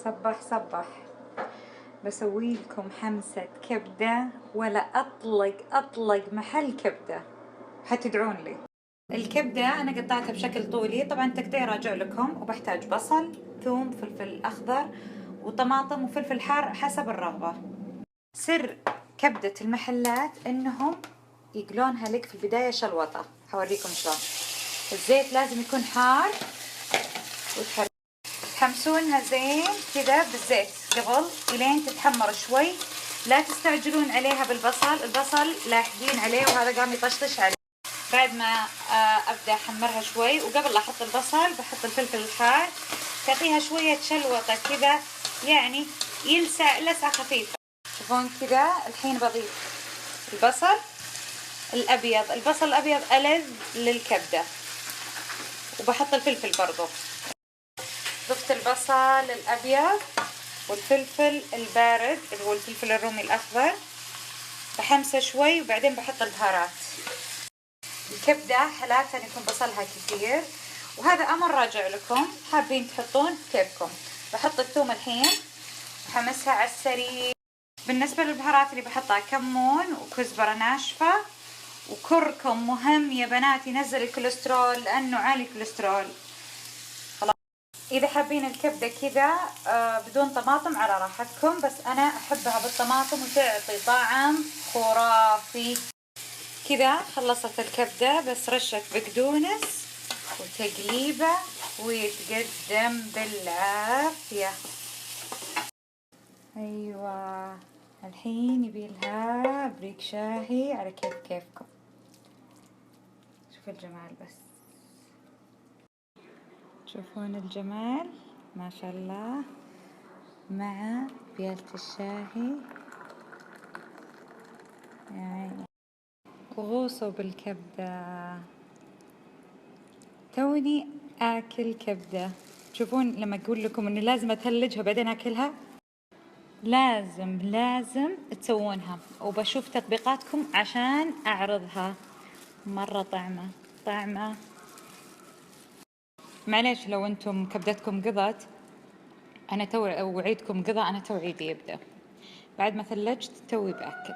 صبح صبح. بسوي لكم حمسة كبدة ولا أطلق محل كبدة، حتدعون لي. الكبدة أنا قطعتها بشكل طولي، طبعا تقطيع راجع لكم، وبحتاج بصل، ثوم، فلفل أخضر وطماطم وفلفل حار حسب الرغبة. سر كبدة المحلات إنهم يقلونها لك في البداية شلوطة، حوريكم شلون. الزيت لازم يكون حار تحمسونها زين كذا بالزيت قبل الين تتحمر شوي. لا تستعجلون عليها بالبصل، البصل لاحقين عليه وهذا قام يطشطش عليه. بعد ما ابدا احمرها شوي، وقبل لا احط البصل بحط الفلفل الحار، تعطيها شويه شلوطه كذا، يعني يلسع لسعه خفيفه. شوفون كذا. الحين بضيف البصل الابيض، البصل الابيض ألذ للكبده، وبحط الفلفل برضو. ضفت البصل الابيض والفلفل البارد اللي هو الفلفل الرومي الاخضر، بحمسه شوي وبعدين بحط البهارات. الكبده حالاتها ان يكون بصلها كثير، وهذا امر راجع لكم، حابين تحطون كيفكم. بحط الثوم الحين بحمسها على السريع. بالنسبه للبهارات اللي بحطها كمون وكزبره ناشفه وكركم. مهم يا بنات ينزل الكوليسترول لانه عالي الكوليسترول. إذا حابين الكبدة كذا بدون طماطم على راحتكم، بس أنا أحبها بالطماطم وتعطي طعم خرافي. كذا خلصت الكبدة، بس رشة بقدونس وتقليبة ويتقدم بالعافية. أيوة الحين يبيلها بريك شاهي على كيفكم. شوفوا الجمال، بس تشوفون الجمال ما شاء الله، مع بيالة الشاهي يعني غوصوا بالكبدة. توني آكل كبدة. تشوفون لما أقول لكم إنه لازم أثلجها بعدين آكلها، لازم تسوونها، وبشوف تطبيقاتكم عشان أعرضها. مرة طعمة. معليش لو أنتم كبدتكم قضت، أنا تو وعيدكم قضى، أنا تو عيدي يبدأ بعد ما ثلجت توي بأكل.